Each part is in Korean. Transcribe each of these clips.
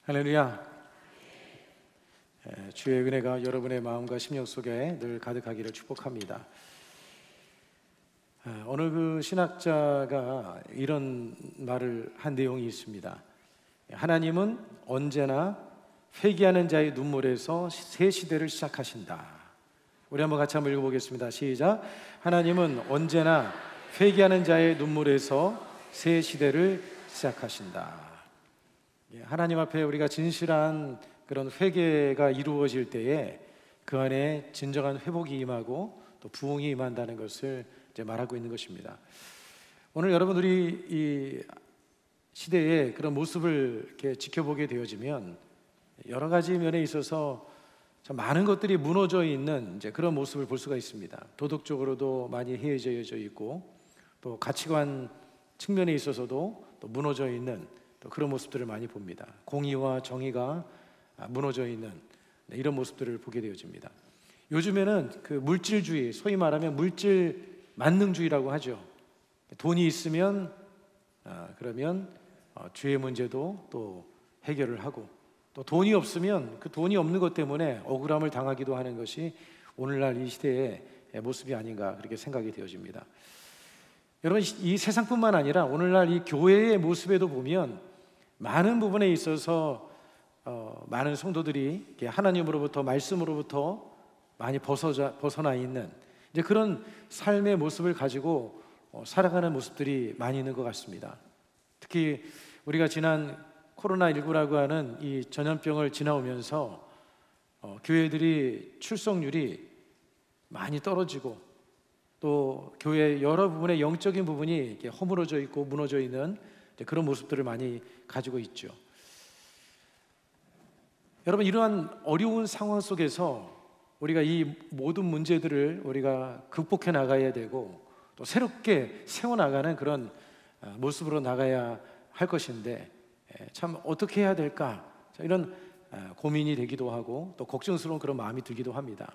할렐루야. 주의 은혜가 여러분의 마음과 심령 속에 늘 가득하기를 축복합니다. 어느 그 신학자가 이런 말을 한 내용이 있습니다. 하나님은 언제나 회개하는 자의 눈물에서 새 시대를 시작하신다. 우리 같이 한번 읽어보겠습니다. 시작. 하나님은 언제나 회개하는 자의 눈물에서 새 시대를 시작하신다. 하나님 앞에 우리가 진실한 그런 회개가 이루어질 때에 그 안에 진정한 회복이 임하고 또 부흥이 임한다는 것을 이제 말하고 있는 것입니다. 오늘 여러분들이 이 시대의 그런 모습을 이렇게 지켜보게 되어지면 여러 가지 면에 있어서 참 많은 것들이 무너져 있는 이제 그런 모습을 볼 수가 있습니다. 도덕적으로도 많이 해이해져 있고 또 가치관 측면에 있어서도 또 무너져 있는 또 그런 모습들을 많이 봅니다. 공의와 정의가 무너져 있는 이런 모습들을 보게 되어집니다. 요즘에는 그 물질주의, 소위 말하면 물질 만능주의라고 하죠. 돈이 있으면 그러면 죄의 문제도 또 해결을 하고, 또 돈이 없으면 그 돈이 없는 것 때문에 억울함을 당하기도 하는 것이 오늘날 이 시대의 모습이 아닌가 그렇게 생각이 되어집니다. 여러분, 이 세상뿐만 아니라 오늘날 이 교회의 모습에도 보면 많은 부분에 있어서 많은 성도들이 하나님으로부터, 말씀으로부터 많이 벗어나 있는 이제 그런 삶의 모습을 가지고 살아가는 모습들이 많이 있는 것 같습니다. 특히 우리가 지난 코로나19라고 하는 이 전염병을 지나오면서 교회들이 출석률이 많이 떨어지고 또 교회 여러 부분의 영적인 부분이 이렇게 허물어져 있고 무너져 있는 그런 모습들을 많이 가지고 있죠. 여러분, 이러한 어려운 상황 속에서 우리가 이 모든 문제들을 우리가 극복해 나가야 되고 또 새롭게 세워나가는 그런 모습으로 나가야 할 것인데 참 어떻게 해야 될까, 이런 고민이 되기도 하고 또 걱정스러운 그런 마음이 들기도 합니다.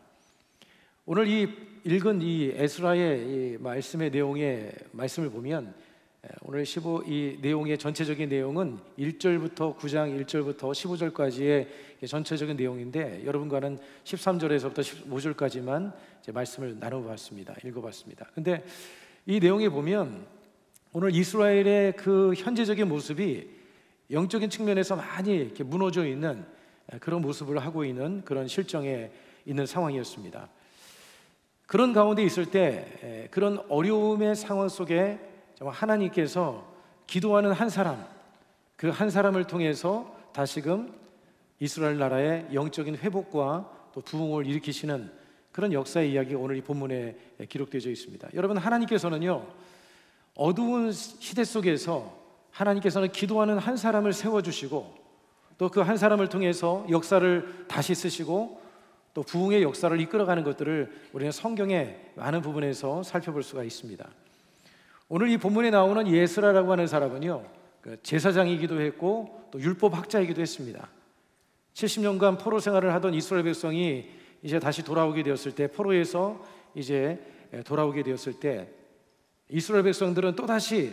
오늘 이 읽은 이 에스라의 이 말씀의 내용의 말씀을 보면 오늘 이 내용의 전체적인 내용은 1절부터 9장 1절부터 15절까지의 전체적인 내용인데 여러분과는 13절에서부터 15절까지만 이제 말씀을 나눠봤습니다. 읽어봤습니다. 근데 이 내용에 보면 오늘 이스라엘의 그 현재적인 모습이 영적인 측면에서 많이 이렇게 무너져 있는 그런 모습을 하고 있는 그런 실정에 있는 상황이었습니다. 그런 가운데 있을 때 그런 어려움의 상황 속에 정말 하나님께서 기도하는 한 사람, 그 한 사람을 통해서 다시금 이스라엘 나라의 영적인 회복과 또 부흥을 일으키시는 그런 역사의 이야기가 오늘 이 본문에 기록되어 있습니다. 여러분, 하나님께서는요, 어두운 시대 속에서 하나님께서는 기도하는 한 사람을 세워주시고 또 그 한 사람을 통해서 역사를 다시 쓰시고 또 부흥의 역사를 이끌어가는 것들을 우리는 성경의 많은 부분에서 살펴볼 수가 있습니다. 오늘 이 본문에 나오는 예스라라고 하는 사람은요, 제사장이기도 했고 또 율법학자이기도 했습니다. 70년간 포로 생활을 하던 이스라엘 백성이 이제 다시 돌아오게 되었을 때, 포로에서 이제 돌아오게 되었을 때 이스라엘 백성들은 또다시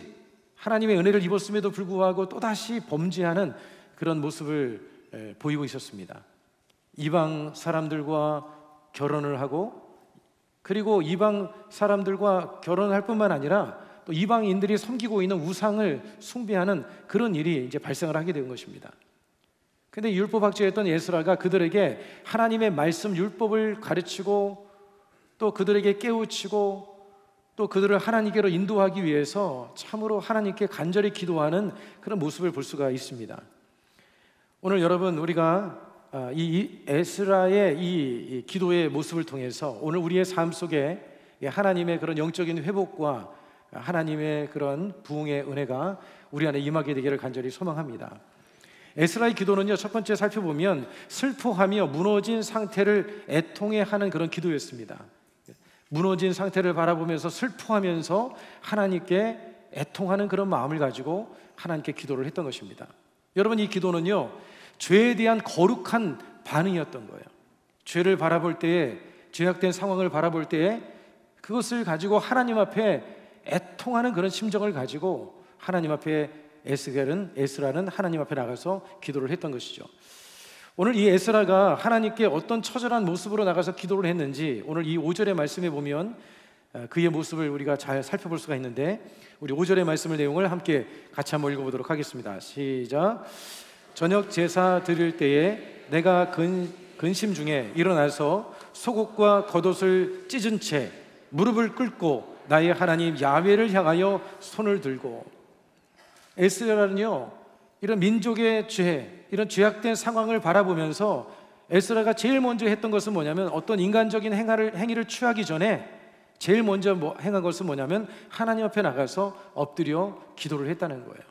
하나님의 은혜를 입었음에도 불구하고 또다시 범죄하는 그런 모습을 보이고 있었습니다. 이방 사람들과 결혼을 하고, 그리고 이방 사람들과 결혼할 뿐만 아니라 또 이방인들이 섬기고 있는 우상을 숭배하는 그런 일이 이제 발생을 하게 된 것입니다. 근데 율법학자였던 에스라가 그들에게 하나님의 말씀 율법을 가르치고 또 그들에게 깨우치고 또 그들을 하나님께로 인도하기 위해서 참으로 하나님께 간절히 기도하는 그런 모습을 볼 수가 있습니다. 오늘 여러분, 우리가 이 에스라의 이 기도의 모습을 통해서 오늘 우리의 삶 속에 하나님의 그런 영적인 회복과 하나님의 그런 부흥의 은혜가 우리 안에 임하게 되기를 간절히 소망합니다. 에스라의 기도는요, 첫 번째 살펴보면 슬퍼하며 무너진 상태를 애통해하는 그런 기도였습니다. 무너진 상태를 바라보면서 슬퍼하면서 하나님께 애통하는 그런 마음을 가지고 하나님께 기도를 했던 것입니다. 여러분, 이 기도는요, 죄에 대한 거룩한 반응이었던 거예요. 죄를 바라볼 때에, 죄악된 상황을 바라볼 때에 그것을 가지고 하나님 앞에 애통하는 그런 심정을 가지고 하나님 앞에 에스라는 하나님 앞에 나가서 기도를 했던 것이죠. 오늘 이 에스라가 하나님께 어떤 처절한 모습으로 나가서 기도를 했는지 오늘 이 5절의 말씀에 보면 그의 모습을 우리가 잘 살펴볼 수가 있는데, 우리 5절의 말씀을 내용을 함께 같이 한번 읽어보도록 하겠습니다. 시작. 저녁 제사 드릴 때에 내가 근심 중에 일어나서 속옷과 겉옷을 찢은 채 무릎을 꿇고 나의 하나님 야훼를 향하여 손을 들고. 에스라는요, 이런 민족의 죄, 이런 죄악된 상황을 바라보면서 에스라가 제일 먼저 했던 것은 뭐냐면, 어떤 인간적인 행위를 취하기 전에 제일 먼저 행한 것은 뭐냐면 하나님 앞에 나가서 엎드려 기도를 했다는 거예요.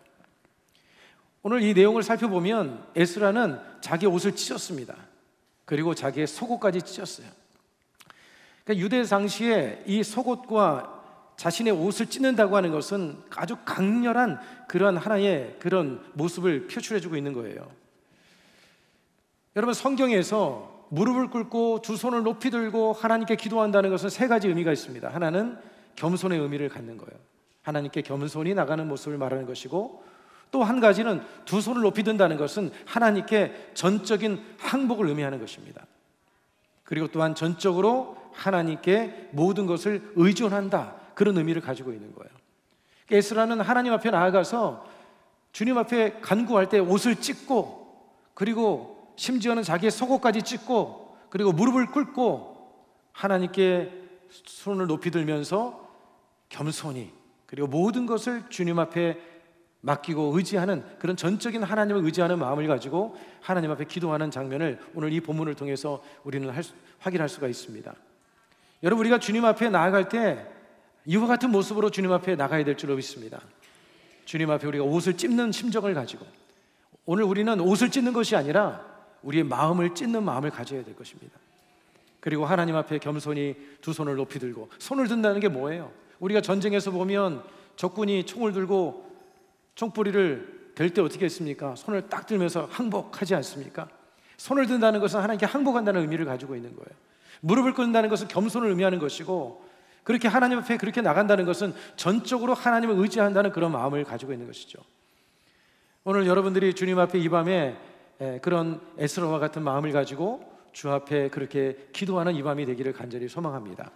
오늘 이 내용을 살펴보면 에스라는 자기 옷을 찢었습니다. 그리고 자기의 속옷까지 찢었어요. 그러니까 유대 당시에 이 속옷과 자신의 옷을 찢는다고 하는 것은 아주 강렬한 그런 하나의 그런 모습을 표출해주고 있는 거예요. 여러분, 성경에서 무릎을 꿇고 두 손을 높이 들고 하나님께 기도한다는 것은 세 가지 의미가 있습니다. 하나는 겸손의 의미를 갖는 거예요. 하나님께 겸손히 나가는 모습을 말하는 것이고, 또 한 가지는 두 손을 높이 든다는 것은 하나님께 전적인 항복을 의미하는 것입니다. 그리고 또한 전적으로 하나님께 모든 것을 의존한다, 그런 의미를 가지고 있는 거예요. 에스라는 하나님 앞에 나아가서 주님 앞에 간구할 때 옷을 찢고, 그리고 심지어는 자기의 속옷까지 찢고, 그리고 무릎을 꿇고 하나님께 손을 높이 들면서 겸손히, 그리고 모든 것을 주님 앞에 맡기고 의지하는, 그런 전적인 하나님을 의지하는 마음을 가지고 하나님 앞에 기도하는 장면을 오늘 이 본문을 통해서 우리는 확인할 수가 있습니다. 여러분, 우리가 주님 앞에 나아갈 때 이와 같은 모습으로 주님 앞에 나가야 될 줄로 믿습니다. 주님 앞에 우리가 옷을 찢는 심정을 가지고, 오늘 우리는 옷을 찢는 것이 아니라 우리의 마음을 찢는 마음을 가져야 될 것입니다. 그리고 하나님 앞에 겸손히 두 손을 높이 들고, 손을 든다는 게 뭐예요? 우리가 전쟁에서 보면 적군이 총을 들고 총뿌리를 댈 때 어떻게 했습니까? 손을 딱 들면서 항복하지 않습니까? 손을 든다는 것은 하나님께 항복한다는 의미를 가지고 있는 거예요. 무릎을 꿇는다는 것은 겸손을 의미하는 것이고, 그렇게 하나님 앞에 그렇게 나간다는 것은 전적으로 하나님을 의지한다는 그런 마음을 가지고 있는 것이죠. 오늘 여러분들이 주님 앞에 이 밤에 그런 에스라와 같은 마음을 가지고 주 앞에 그렇게 기도하는 이 밤이 되기를 간절히 소망합니다.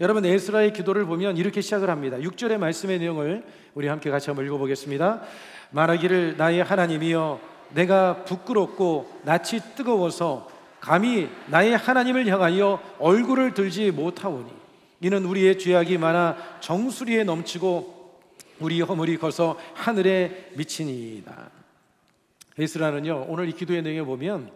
여러분, 에스라의 기도를 보면 이렇게 시작을 합니다. 6절의 말씀의 내용을 우리 함께 같이 한번 읽어보겠습니다. 말하기를 나의 하나님이여, 내가 부끄럽고 낯이 뜨거워서 감히 나의 하나님을 향하여 얼굴을 들지 못하오니 이는 우리의 죄악이 많아 정수리에 넘치고 우리 허물이 커서 하늘에 미치니이다. 에스라는요, 오늘 이 기도의 내용에 보면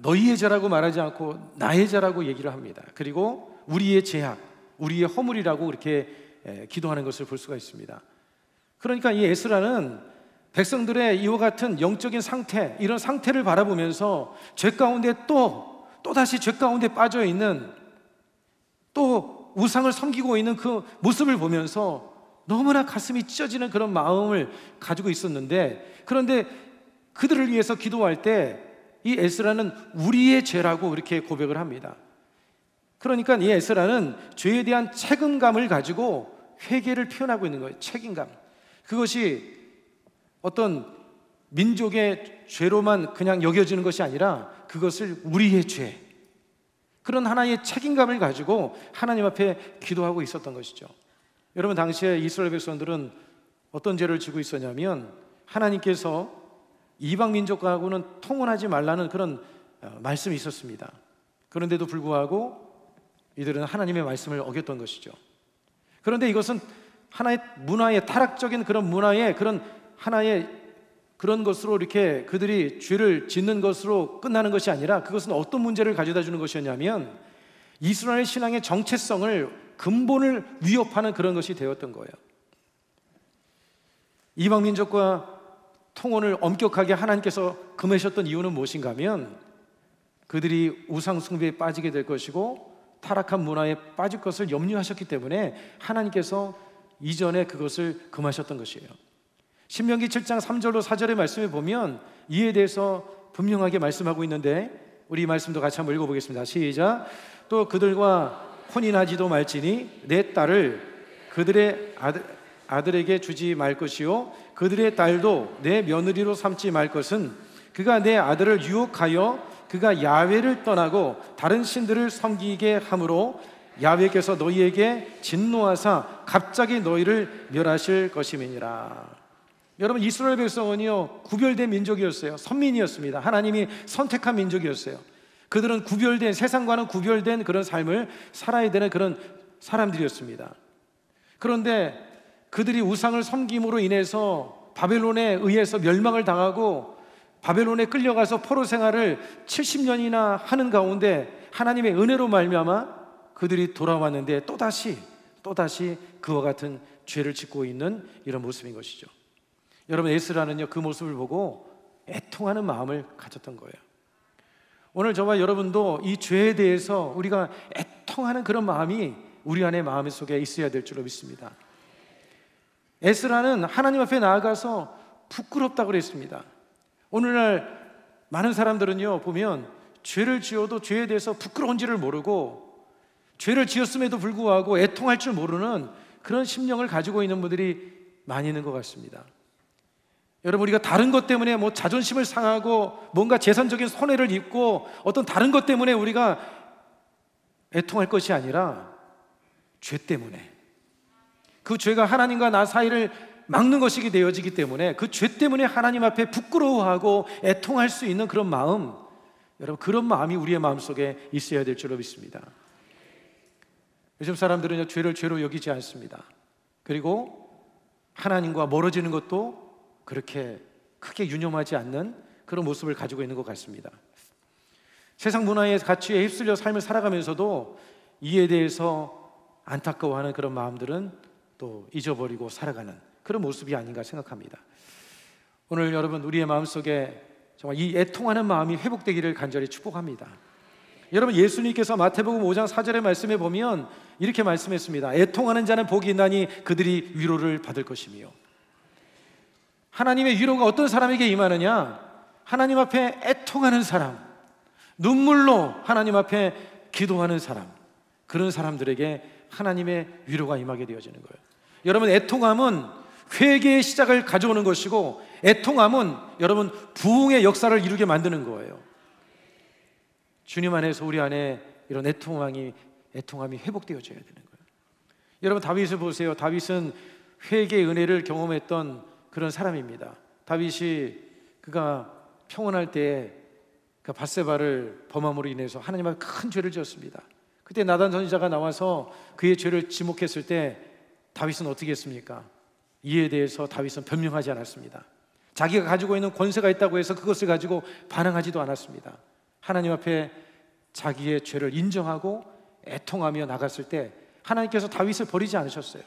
너희의 죄라고 말하지 않고 나의 죄라고 얘기를 합니다. 그리고 우리의 죄악, 우리의 허물이라고 그렇게 기도하는 것을 볼 수가 있습니다. 그러니까 이 에스라는 백성들의 이와 같은 영적인 상태, 이런 상태를 바라보면서 죄 가운데 또다시 죄 가운데 빠져 있는, 또 우상을 섬기고 있는 그 모습을 보면서 너무나 가슴이 찢어지는 그런 마음을 가지고 있었는데, 그런데 그들을 위해서 기도할 때 이 에스라는 우리의 죄라고 이렇게 고백을 합니다. 그러니까 이 에스라는 죄에 대한 책임감을 가지고 회개를 표현하고 있는 거예요. 책임감. 그것이 어떤 민족의 죄로만 그냥 여겨지는 것이 아니라 그것을 우리의 죄, 그런 하나의 책임감을 가지고 하나님 앞에 기도하고 있었던 것이죠. 여러분, 당시에 이스라엘 백성들은 어떤 죄를 지고 있었냐면, 하나님께서 이방 민족하고는 통혼하지 말라는 그런 말씀이 있었습니다. 그런데도 불구하고 이들은 하나님의 말씀을 어겼던 것이죠. 그런데 이것은 하나의 문화의, 타락적인 그런 문화의 그런 하나의 그런 것으로 이렇게 그들이 죄를 짓는 것으로 끝나는 것이 아니라, 그것은 어떤 문제를 가져다 주는 것이었냐면 이스라엘 신앙의 정체성을, 근본을 위협하는 그런 것이 되었던 거예요. 이방 민족과 통혼을 엄격하게 하나님께서 금하셨던 이유는 무엇인가 하면, 그들이 우상 숭배에 빠지게 될 것이고 타락한 문화에 빠질 것을 염려하셨기 때문에 하나님께서 이전에 그것을 금하셨던 것이에요. 신명기 7장 3절로 4절의 말씀에 보면 이에 대해서 분명하게 말씀하고 있는데, 우리 이 말씀도 같이 한번 읽어보겠습니다. 시작. 또 그들과 혼인하지도 말지니 내 딸을 그들의 아들에게 주지 말 것이요 그들의 딸도 내 며느리로 삼지 말 것은 그가 내 아들을 유혹하여 그가 야훼를 떠나고 다른 신들을 섬기게 함으로 야훼께서 너희에게 진노하사 갑자기 너희를 멸하실 것임이니라. 여러분, 이스라엘 백성은요 구별된 민족이었어요. 선민이었습니다. 하나님이 선택한 민족이었어요. 그들은 구별된, 세상과는 구별된 그런 삶을 살아야 되는 그런 사람들이었습니다. 그런데 그들이 우상을 섬김으로 인해서 바벨론에 의해서 멸망을 당하고 바벨론에 끌려가서 포로 생활을 70년이나 하는 가운데 하나님의 은혜로 말미암아 그들이 돌아왔는데 또다시 그와 같은 죄를 짓고 있는 이런 모습인 것이죠. 여러분, 에스라는요 그 모습을 보고 애통하는 마음을 가졌던 거예요. 오늘 저와 여러분도 이 죄에 대해서 우리가 애통하는 그런 마음이 우리 안에 마음 속에 있어야 될 줄로 믿습니다. 에스라는 하나님 앞에 나아가서 부끄럽다고 그랬습니다. 오늘날 많은 사람들은요 보면 죄를 지어도 죄에 대해서 부끄러운지를 모르고 죄를 지었음에도 불구하고 애통할 줄 모르는 그런 심령을 가지고 있는 분들이 많이 있는 것 같습니다. 여러분, 우리가 다른 것 때문에 뭐 자존심을 상하고 뭔가 재산적인 손해를 입고 어떤 다른 것 때문에 우리가 애통할 것이 아니라 죄 때문에, 그 죄가 하나님과 나 사이를 막는 것이 되어지기 때문에 그 죄 때문에 하나님 앞에 부끄러워하고 애통할 수 있는 그런 마음, 여러분 그런 마음이 우리의 마음속에 있어야 될 줄로 믿습니다. 요즘 사람들은 죄를 죄로 여기지 않습니다. 그리고 하나님과 멀어지는 것도 그렇게 크게 유념하지 않는 그런 모습을 가지고 있는 것 같습니다. 세상 문화의 가치에 휩쓸려 삶을 살아가면서도 이에 대해서 안타까워하는 그런 마음들은 또 잊어버리고 살아가는 그런 모습이 아닌가 생각합니다. 오늘 여러분, 우리의 마음속에 정말 이 애통하는 마음이 회복되기를 간절히 축복합니다. 여러분, 예수님께서 마태복음 5장 4절의 말씀에 보면 이렇게 말씀했습니다. 애통하는 자는 복이 있나니 그들이 위로를 받을 것이며. 하나님의 위로가 어떤 사람에게 임하느냐? 하나님 앞에 애통하는 사람, 눈물로 하나님 앞에 기도하는 사람, 그런 사람들에게 하나님의 위로가 임하게 되어지는 거예요. 여러분, 애통함은 회개의 시작을 가져오는 것이고, 애통함은 여러분 부흥의 역사를 이루게 만드는 거예요. 주님 안에서 우리 안에 이런 애통함이 회복되어져야 되는 거예요. 여러분, 다윗을 보세요. 다윗은 회개의 은혜를 경험했던 그런 사람입니다. 다윗이 그가 평온할 때 그 밧세바를 범함으로 인해서 하나님 앞에 큰 죄를 지었습니다. 그때 나단 선지자가 나와서 그의 죄를 지목했을 때 다윗은 어떻게 했습니까? 이에 대해서 다윗은 변명하지 않았습니다. 자기가 가지고 있는 권세가 있다고 해서 그것을 가지고 반항하지도 않았습니다. 하나님 앞에 자기의 죄를 인정하고 애통하며 나갔을 때 하나님께서 다윗을 버리지 않으셨어요.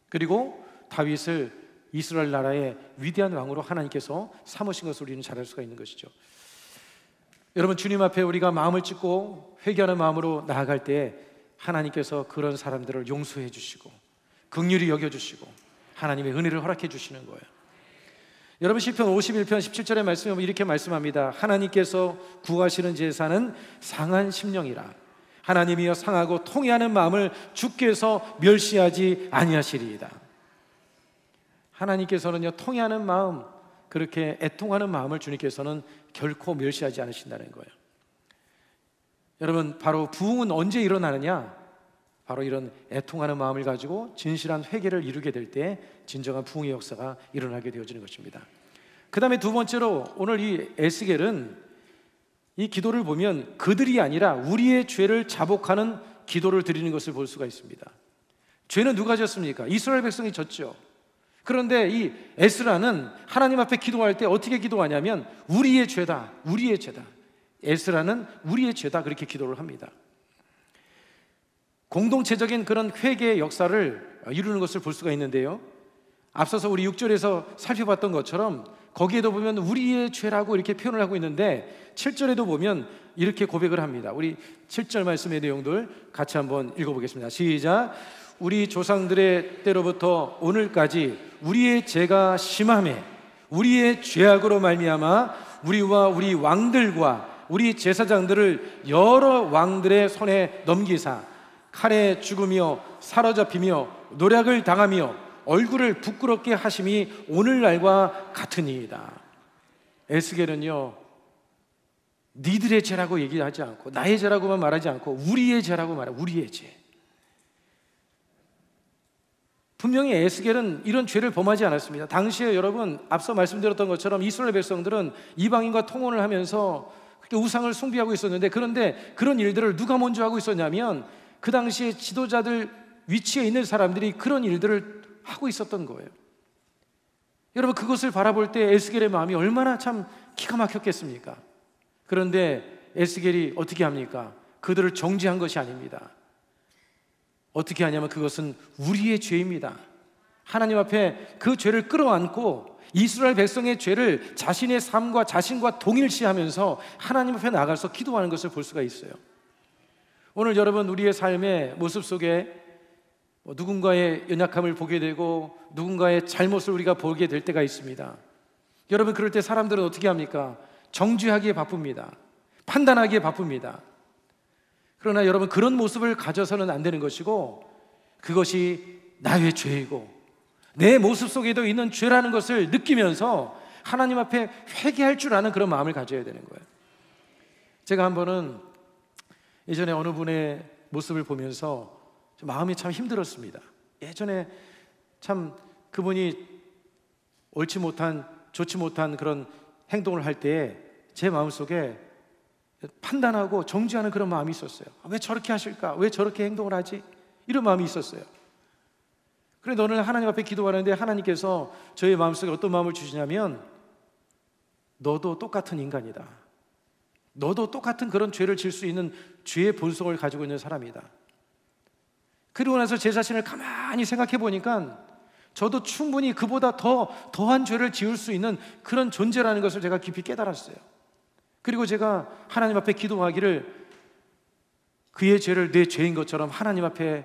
그리고 다윗을 이스라엘 나라의 위대한 왕으로 하나님께서 삼으신 것을 우리는 잘 알 수가 있는 것이죠. 여러분, 주님 앞에 우리가 마음을 찢고 회개하는 마음으로 나아갈 때 하나님께서 그런 사람들을 용서해 주시고 긍휼히 여겨주시고 하나님의 은혜를 허락해 주시는 거예요. 여러분, 시편 51편 17절의 말씀에 보면 이렇게 말씀합니다. 하나님께서 구하시는 제사는 상한 심령이라. 하나님이여 상하고 통회하는 마음을 주께서 멸시하지 아니하시리이다. 하나님께서는요, 통회하는 마음, 그렇게 애통하는 마음을 주님께서는 결코 멸시하지 않으신다는 거예요. 여러분, 바로 부흥은 언제 일어나느냐? 바로 이런 애통하는 마음을 가지고 진실한 회개를 이루게 될 때 진정한 부흥의 역사가 일어나게 되어지는 것입니다. 그 다음에 두 번째로 오늘 이 에스겔은 이 기도를 보면 그들이 아니라 우리의 죄를 자복하는 기도를 드리는 것을 볼 수가 있습니다. 죄는 누가 졌습니까? 이스라엘 백성이 졌죠. 그런데 이 에스라는 하나님 앞에 기도할 때 어떻게 기도하냐면 우리의 죄다, 우리의 죄다. 에스라는 우리의 죄다, 그렇게 기도를 합니다. 공동체적인 그런 회개의 역사를 이루는 것을 볼 수가 있는데요, 앞서서 우리 6절에서 살펴봤던 것처럼 거기에도 보면 우리의 죄라고 이렇게 표현을 하고 있는데 7절에도 보면 이렇게 고백을 합니다. 우리 7절 말씀의 내용들 같이 한번 읽어보겠습니다. 시작. 우리 조상들의 때로부터 오늘까지 우리의 죄가 심하매 우리의 죄악으로 말미암아 우리와 우리 왕들과 우리 제사장들을 여러 왕들의 손에 넘기사 칼에 죽으며 사로잡히며 노략을 당하며 얼굴을 부끄럽게 하심이 오늘날과 같으니이다. 에스겔은요, 니들의 죄라고 얘기하지 않고 나의 죄라고만 말하지 않고 우리의 죄라고 말해. 우리의 죄. 분명히 에스겔은 이런 죄를 범하지 않았습니다. 당시에 여러분, 앞서 말씀드렸던 것처럼 이스라엘 백성들은 이방인과 통혼을 하면서 우상을 숭배하고 있었는데, 그런데 그런 일들을 누가 먼저 하고 있었냐면 그 당시에 지도자들 위치에 있는 사람들이 그런 일들을 하고 있었던 거예요. 여러분, 그것을 바라볼 때 에스겔의 마음이 얼마나 참 기가 막혔겠습니까? 그런데 에스겔이 어떻게 합니까? 그들을 정죄한 것이 아닙니다. 어떻게 하냐면 그것은 우리의 죄입니다. 하나님 앞에 그 죄를 끌어안고 이스라엘 백성의 죄를 자신의 삶과 자신과 동일시하면서 하나님 앞에 나가서 기도하는 것을 볼 수가 있어요. 오늘 여러분, 우리의 삶의 모습 속에 누군가의 연약함을 보게 되고 누군가의 잘못을 우리가 보게 될 때가 있습니다. 여러분, 그럴 때 사람들은 어떻게 합니까? 정죄하기에 바쁩니다. 판단하기에 바쁩니다. 그러나 여러분, 그런 모습을 가져서는 안 되는 것이고, 그것이 나의 죄이고 내 모습 속에도 있는 죄라는 것을 느끼면서 하나님 앞에 회개할 줄 아는 그런 마음을 가져야 되는 거예요. 제가 한 번은 예전에 어느 분의 모습을 보면서 마음이 참 힘들었습니다. 예전에 참 그분이 옳지 못한, 좋지 못한 그런 행동을 할 때 제 마음속에 판단하고 정죄하는 그런 마음이 있었어요. 왜 저렇게 하실까? 왜 저렇게 행동을 하지? 이런 마음이 있었어요. 그런데 오늘 하나님 앞에 기도하는데 하나님께서 저의 마음속에 어떤 마음을 주시냐면, 너도 똑같은 인간이다. 너도 똑같은 그런 죄를 지을 수 있는 죄의 본성을 가지고 있는 사람이다. 그리고 나서 제 자신을 가만히 생각해 보니까 저도 충분히 그보다 더한 죄를 지을 수 있는 그런 존재라는 것을 제가 깊이 깨달았어요. 그리고 제가 하나님 앞에 기도하기를 그의 죄를 내 죄인 것처럼 하나님 앞에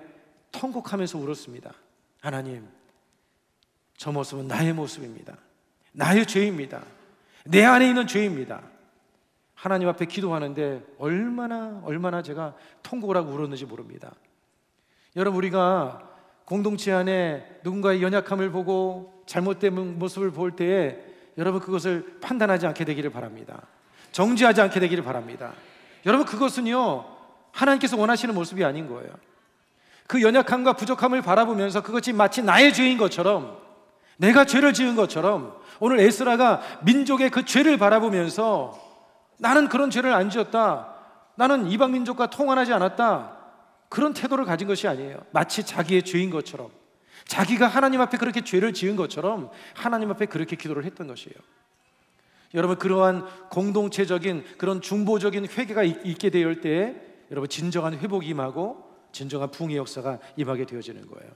통곡하면서 울었습니다. 하나님, 저 모습은 나의 모습입니다. 나의 죄입니다. 내 안에 있는 죄입니다. 하나님 앞에 기도하는데 얼마나 제가 통곡을 하고 울었는지 모릅니다. 여러분, 우리가 공동체 안에 누군가의 연약함을 보고 잘못된 모습을 볼 때에 여러분, 그것을 판단하지 않게 되기를 바랍니다. 정죄하지 않게 되기를 바랍니다. 여러분, 그것은요, 하나님께서 원하시는 모습이 아닌 거예요. 그 연약함과 부족함을 바라보면서 그것이 마치 나의 죄인 것처럼, 내가 죄를 지은 것처럼, 오늘 에스라가 민족의 그 죄를 바라보면서 나는 그런 죄를 안 지었다, 나는 이방 민족과 통혼하지 않았다, 그런 태도를 가진 것이 아니에요. 마치 자기의 죄인 것처럼, 자기가 하나님 앞에 그렇게 죄를 지은 것처럼 하나님 앞에 그렇게 기도를 했던 것이에요. 여러분, 그러한 공동체적인 그런 중보적인 회개가 있게 될 때 여러분, 진정한 회복이 임하고 진정한 부흥의 역사가 임하게 되어지는 거예요.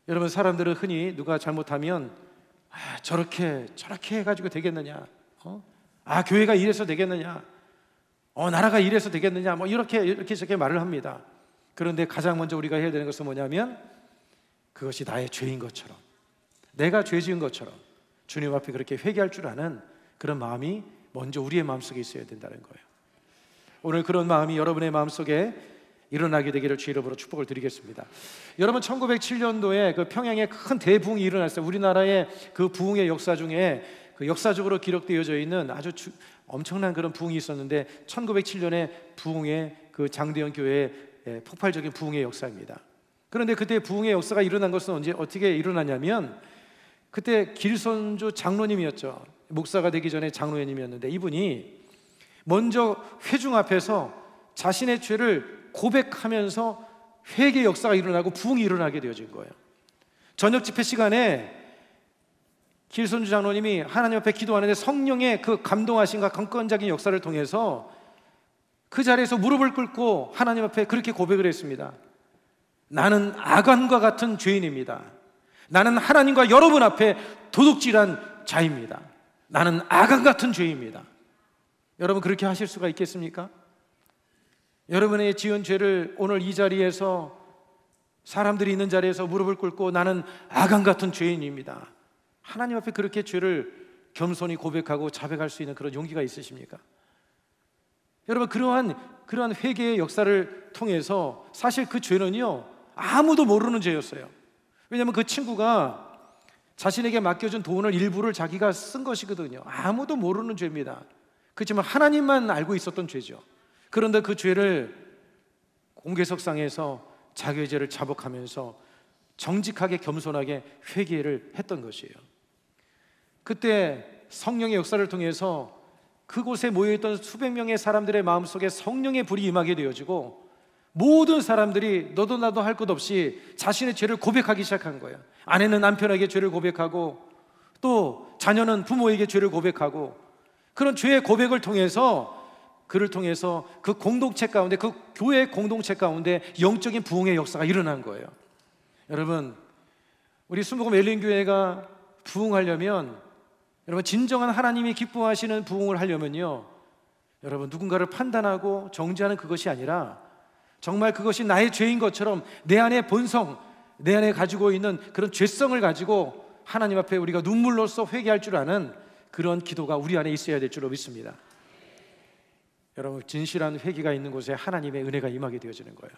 여러분, 사람들은 흔히 누가 잘못하면 저렇게 해가지고 되겠느냐, 교회가 이래서 되겠느냐, 나라가 이래서 되겠느냐, 이렇게 저렇게 말을 합니다. 그런데 가장 먼저 우리가 해야 되는 것은 뭐냐면, 그것이 나의 죄인 것처럼, 내가 죄 지은 것처럼 주님 앞에 그렇게 회개할 줄 아는 그런 마음이 먼저 우리의 마음속에 있어야 된다는 거예요. 오늘 그런 마음이 여러분의 마음속에 일어나게 되기를 주 이름으로 축복을 드리겠습니다. 여러분, 1907년도에 그 평양에 큰 대부흥이 일어났어요. 우리나라의 그 부흥의 역사 중에 그 역사적으로 기록되어져 있는 아주 엄청난 그런 부흥이 있었는데, 1907년에 부흥의 그 장대현 교회의 폭발적인 부흥의 역사입니다. 그런데 그때 부흥의 역사가 일어난 것은 어떻게 일어나냐면, 그때 길손주 장로님이었죠. 목사가 되기 전에 장로님이었는데, 이분이 먼저 회중 앞에서 자신의 죄를 고백하면서 회개 역사가 일어나고 부흥이 일어나게 되어진 거예요. 저녁 집회 시간에 길손주 장로님이 하나님 앞에 기도하는데 성령의 그 감동하심과 강권적인 역사를 통해서 그 자리에서 무릎을 꿇고 하나님 앞에 그렇게 고백을 했습니다. 나는 아간과 같은 죄인입니다. 나는 하나님과 여러분 앞에 도둑질한 자입니다. 나는 아간 같은 죄입니다. 여러분, 그렇게 하실 수가 있겠습니까? 여러분의 지은 죄를 오늘 이 자리에서, 사람들이 있는 자리에서 무릎을 꿇고 나는 아간 같은 죄인입니다, 하나님 앞에 그렇게 죄를 겸손히 고백하고 자백할 수 있는 그런 용기가 있으십니까? 여러분, 그러한 회개의 역사를 통해서 사실 그 죄는요, 아무도 모르는 죄였어요. 왜냐하면 그 친구가 자신에게 맡겨준 돈을 일부를 자기가 쓴 것이거든요. 아무도 모르는 죄입니다. 그렇지만 하나님만 알고 있었던 죄죠. 그런데 그 죄를 공개석상에서 자기의 죄를 자복하면서 정직하게 겸손하게 회개를 했던 것이에요. 그때 성령의 역사를 통해서 그곳에 모여있던 수백 명의 사람들의 마음속에 성령의 불이 임하게 되어지고 모든 사람들이 너도 나도 할 것 없이 자신의 죄를 고백하기 시작한 거예요. 아내는 남편에게 죄를 고백하고 또 자녀는 부모에게 죄를 고백하고 그런 죄의 고백을 통해서 그를 통해서 그 공동체 가운데, 그 교회 공동체 가운데 영적인 부흥의 역사가 일어난 거예요. 여러분, 우리 순복음 엘린교회가 부흥하려면, 여러분 진정한 하나님이 기뻐하시는 부흥을 하려면요, 여러분 누군가를 판단하고 정죄하는 그것이 아니라 정말 그것이 나의 죄인 것처럼 내 안의 본성, 내 안에 가지고 있는 그런 죄성을 가지고 하나님 앞에 우리가 눈물로써 회개할 줄 아는 그런 기도가 우리 안에 있어야 될 줄로 믿습니다. 여러분, 진실한 회개가 있는 곳에 하나님의 은혜가 임하게 되어지는 거예요.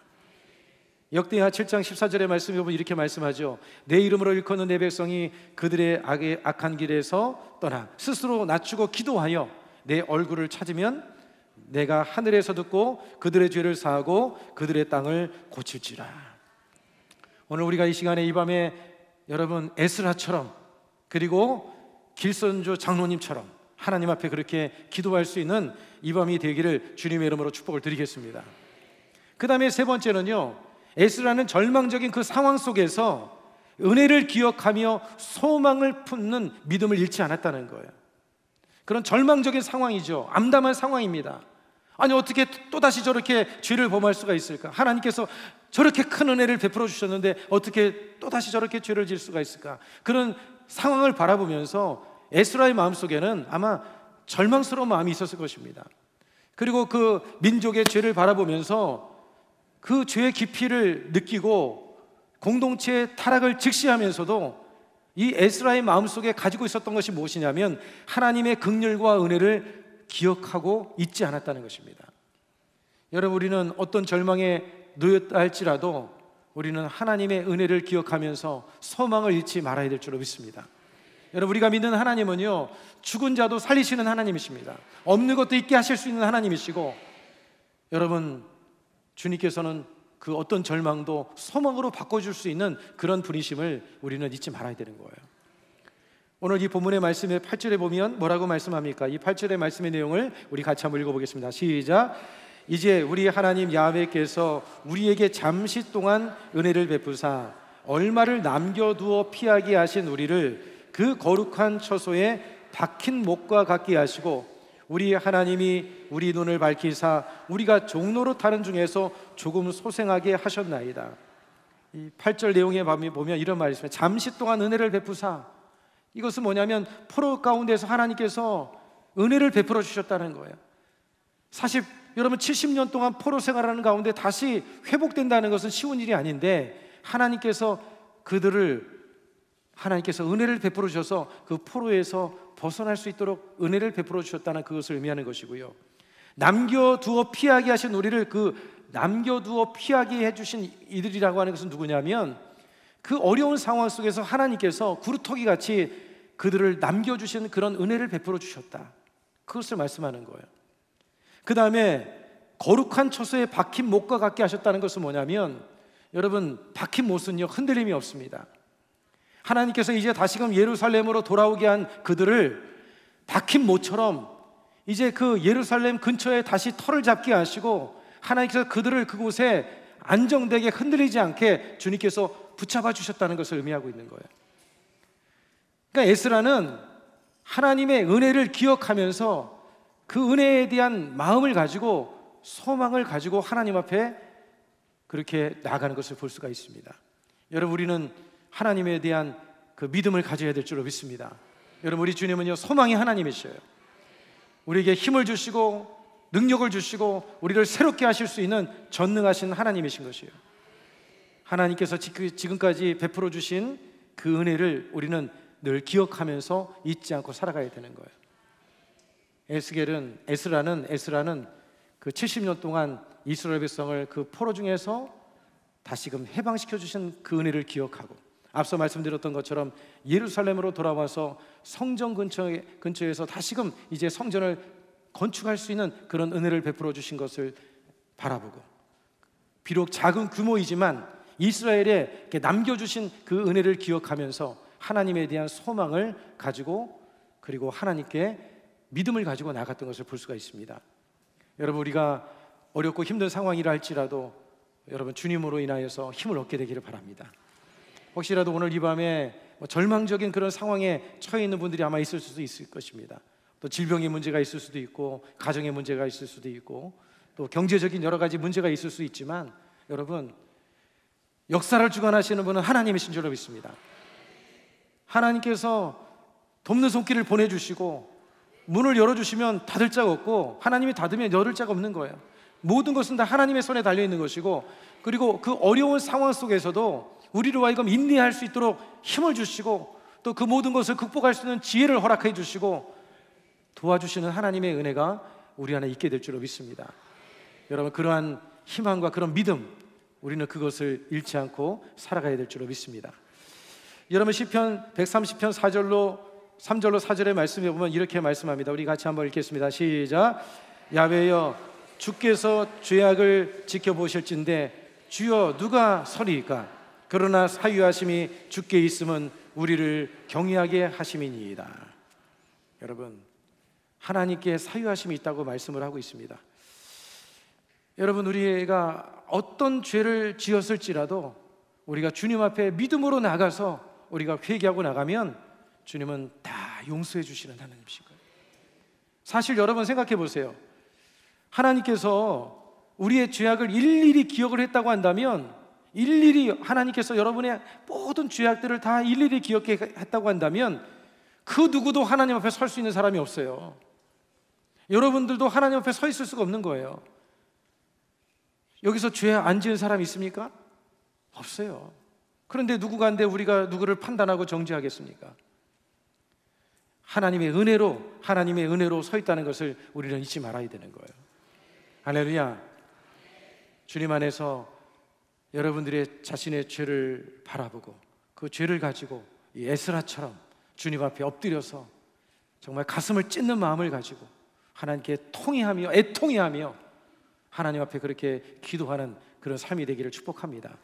역대하 7장 14절의 말씀에 보면 이렇게 말씀하죠. 내 이름으로 일컫는 내 백성이 그들의 악한 길에서 떠나 스스로 낮추고 기도하여 내 얼굴을 찾으면 내가 하늘에서 듣고 그들의 죄를 사하고 그들의 땅을 고칠지라. 오늘 우리가 이 시간에 이 밤에 여러분 에스라처럼, 그리고 길선조 장로님처럼 하나님 앞에 그렇게 기도할 수 있는 이 밤이 되기를 주님의 이름으로 축복을 드리겠습니다. 그 다음에 세 번째는요, 에스라는 절망적인 그 상황 속에서 은혜를 기억하며 소망을 품는 믿음을 잃지 않았다는 거예요. 그런 절망적인 상황이죠. 암담한 상황입니다. 아니 어떻게 또다시 저렇게 죄를 범할 수가 있을까? 하나님께서 저렇게 큰 은혜를 베풀어 주셨는데 어떻게 또다시 저렇게 죄를 지을 수가 있을까? 그런 상황을 바라보면서 에스라의 마음속에는 아마 절망스러운 마음이 있었을 것입니다. 그리고 그 민족의 죄를 바라보면서 그 죄의 깊이를 느끼고 공동체의 타락을 직시하면서도 이 에스라의 마음속에 가지고 있었던 것이 무엇이냐면 하나님의 긍휼과 은혜를 기억하고 잊지 않았다는 것입니다. 여러분, 우리는 어떤 절망에 놓였다 할지라도 우리는 하나님의 은혜를 기억하면서 소망을 잃지 말아야 될 줄로 믿습니다. 여러분, 우리가 믿는 하나님은요, 죽은 자도 살리시는 하나님이십니다. 없는 것도 있게 하실 수 있는 하나님이시고, 여러분, 주님께서는 그 어떤 절망도 소망으로 바꿔줄 수 있는 그런 분이심을 우리는 잊지 말아야 되는 거예요. 오늘 이 본문의 말씀의 8절에 보면 뭐라고 말씀합니까? 이 8절의 말씀의 내용을 우리 같이 한번 읽어보겠습니다. 시작. 이제 우리 하나님 야훼께서 우리에게 잠시 동안 은혜를 베푸사 얼마를 남겨두어 피하게 하신 우리를 그 거룩한 처소에 박힌 목과 같게 하시고 우리 하나님이 우리 눈을 밝히사 우리가 종로로 타는 중에서 조금 소생하게 하셨나이다. 이 8절 내용에 보면 이런 말이 있습니다. 잠시 동안 은혜를 베푸사. 이것은 뭐냐면 포로 가운데서 하나님께서 은혜를 베풀어 주셨다는 거예요. 사실 여러분 70년 동안 포로 생활하는 가운데 다시 회복된다는 것은 쉬운 일이 아닌데 하나님께서 은혜를 베풀어 주셔서 그 포로에서 벗어날 수 있도록 은혜를 베풀어 주셨다는 그것을 의미하는 것이고요. 남겨두어 피하게 하신 우리를 남겨두어 피하게 해주신 이들이라고 하는 것은 누구냐면 그 어려운 상황 속에서 하나님께서 구루터기 같이 그들을 남겨주신 그런 은혜를 베풀어 주셨다. 그것을 말씀하는 거예요. 그 다음에 거룩한 처소에 박힌 못과 같게 하셨다는 것은 뭐냐면 여러분, 박힌 못은요 흔들림이 없습니다. 하나님께서 이제 다시금 예루살렘으로 돌아오게 한 그들을 박힌 못처럼 이제 그 예루살렘 근처에 다시 터를 잡게 하시고 하나님께서 그들을 그곳에 안정되게 흔들리지 않게 주님께서 붙잡아 주셨다는 것을 의미하고 있는 거예요. 그러니까 에스라는 하나님의 은혜를 기억하면서 그 은혜에 대한 마음을 가지고 소망을 가지고 하나님 앞에 그렇게 나아가는 것을 볼 수가 있습니다. 여러분, 우리는 하나님에 대한 그 믿음을 가져야 될 줄로 믿습니다. 여러분, 우리 주님은요 소망의 하나님이셔요. 우리에게 힘을 주시고 능력을 주시고 우리를 새롭게 하실 수 있는 전능하신 하나님이신 것이에요. 하나님께서 지금까지 베풀어 주신 그 은혜를 우리는 늘 기억하면서 잊지 않고 살아가야 되는 거예요. 에스라는 그 70년 동안 이스라엘 백성을 그 포로 중에서 다시금 해방시켜 주신 그 은혜를 기억하고 앞서 말씀드렸던 것처럼 예루살렘으로 돌아와서 성전 근처에서 다시금 이제 성전을 건축할 수 있는 그런 은혜를 베풀어 주신 것을 바라보고, 비록 작은 규모이지만 이스라엘에 남겨주신 그 은혜를 기억하면서 하나님에 대한 소망을 가지고, 그리고 하나님께 믿음을 가지고 나갔던 것을 볼 수가 있습니다. 여러분, 우리가 어렵고 힘든 상황이라 할지라도 여러분, 주님으로 인하여서 힘을 얻게 되기를 바랍니다. 혹시라도 오늘 이 밤에 절망적인 그런 상황에 처해 있는 분들이 아마 있을 수도 있을 것입니다. 또 질병의 문제가 있을 수도 있고, 가정의 문제가 있을 수도 있고, 또 경제적인 여러 가지 문제가 있을 수 있지만, 여러분, 역사를 주관하시는 분은 하나님이신 줄로 믿습니다. 하나님께서 돕는 손길을 보내주시고 문을 열어주시면 닫을 자가 없고, 하나님이 닫으면 열을 자가 없는 거예요. 모든 것은 다 하나님의 손에 달려있는 것이고, 그리고 그 어려운 상황 속에서도 우리로 하여금 인내할 수 있도록 힘을 주시고, 또 그 모든 것을 극복할 수 있는 지혜를 허락해 주시고 도와주시는 하나님의 은혜가 우리 안에 있게 될 줄로 믿습니다. 여러분, 그러한 희망과 그런 믿음, 우리는 그것을 잃지 않고 살아가야 될 줄로 믿습니다. 여러분, 시편 130편 3절로 4절의 말씀에 보면 이렇게 말씀합니다. 우리 같이 한번 읽겠습니다. 시작. 야훼여, 주께서 죄악을 지켜보실진대 주여 누가 서리이까? 그러나 사유하심이 주께 있음은 우리를 경외하게 하심이니이다. 여러분, 하나님께 사유하심이 있다고 말씀을 하고 있습니다. 여러분, 우리가 어떤 죄를 지었을지라도 우리가 주님 앞에 믿음으로 나가서 우리가 회개하고 나가면 주님은 다 용서해 주시는 하나님이신 거예요. 사실 여러분 생각해 보세요. 하나님께서 우리의 죄악을 일일이 기억을 했다고 한다면, 일일이 하나님께서 여러분의 모든 죄악들을 다 일일이 기억했다고 한다면, 그 누구도 하나님 앞에 설 수 있는 사람이 없어요. 여러분들도 하나님 앞에 서 있을 수가 없는 거예요. 여기서 죄 안 지은 사람 있습니까? 없어요. 그런데 누구간데 우리가 누구를 판단하고 정죄하겠습니까? 하나님의 은혜로 서 있다는 것을 우리는 잊지 말아야 되는 거예요. 할렐루야. 주님 안에서 여러분들의 자신의 죄를 바라보고 그 죄를 가지고 이 에스라처럼 주님 앞에 엎드려서 정말 가슴을 찢는 마음을 가지고 하나님께 통회하며 애통해하며 하나님 앞에 그렇게 기도하는 그런 삶이 되기를 축복합니다.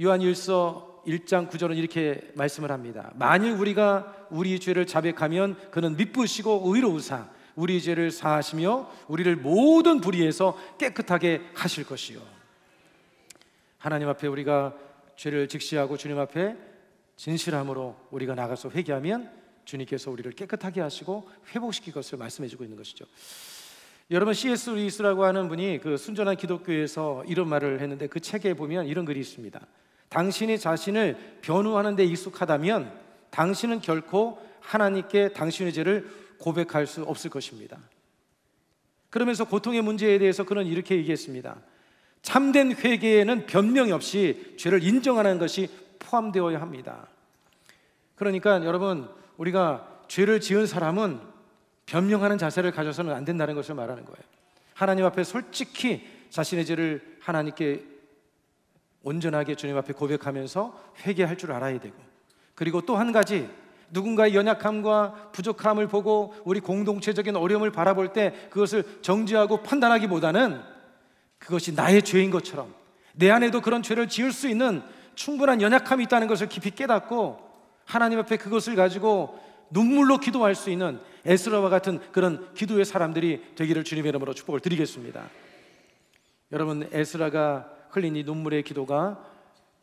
요한일서 1장 9절은 이렇게 말씀을 합니다. 만일 우리가 우리 죄를 자백하면 그는 미쁘시고 의로우사 우리 죄를 사하시며 우리를 모든 불의에서 깨끗하게 하실 것이요. 하나님 앞에 우리가 죄를 직시하고 주님 앞에 진실함으로 우리가 나가서 회개하면 주님께서 우리를 깨끗하게 하시고 회복시킬 것을 말씀해 주고 있는 것이죠. 여러분, C.S. 루이스라고 하는 분이 그 순전한 기독교에서 이런 말을 했는데, 그 책에 보면 이런 글이 있습니다. 당신이 자신을 변호하는 데 익숙하다면 당신은 결코 하나님께 당신의 죄를 고백할 수 없을 것입니다. 그러면서 고통의 문제에 대해서 그는 이렇게 얘기했습니다. 참된 회개에는 변명이 없이 죄를 인정하는 것이 포함되어야 합니다. 그러니까 여러분, 우리가 죄를 지은 사람은 변명하는 자세를 가져서는 안 된다는 것을 말하는 거예요. 하나님 앞에 솔직히 자신의 죄를 하나님께 온전하게 주님 앞에 고백하면서 회개할 줄 알아야 되고, 그리고 또 한 가지, 누군가의 연약함과 부족함을 보고 우리 공동체적인 어려움을 바라볼 때 그것을 정죄하고 판단하기보다는 그것이 나의 죄인 것처럼 내 안에도 그런 죄를 지을 수 있는 충분한 연약함이 있다는 것을 깊이 깨닫고 하나님 앞에 그것을 가지고 눈물로 기도할 수 있는 에스라와 같은 그런 기도의 사람들이 되기를 주님의 이름으로 축복을 드리겠습니다. 여러분, 에스라가 흘린 이 눈물의 기도가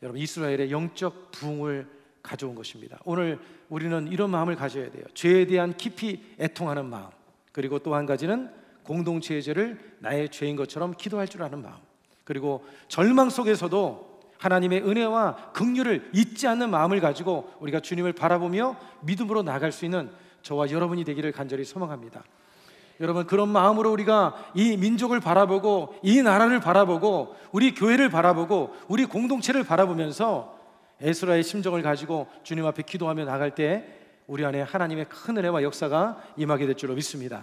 여러분 이스라엘의 영적 부흥을 가져온 것입니다. 오늘 우리는 이런 마음을 가져야 돼요. 죄에 대한 깊이 애통하는 마음, 그리고 또 한 가지는 공동체의 죄를 나의 죄인 것처럼 기도할 줄 아는 마음, 그리고 절망 속에서도 하나님의 은혜와 긍휼을 잊지 않는 마음을 가지고 우리가 주님을 바라보며 믿음으로 나아갈 수 있는 저와 여러분이 되기를 간절히 소망합니다. 여러분, 그런 마음으로 우리가 이 민족을 바라보고 이 나라를 바라보고 우리 교회를 바라보고 우리 공동체를 바라보면서 에스라의 심정을 가지고 주님 앞에 기도하며 나갈 때 우리 안에 하나님의 큰 은혜와 역사가 임하게 될 줄로 믿습니다.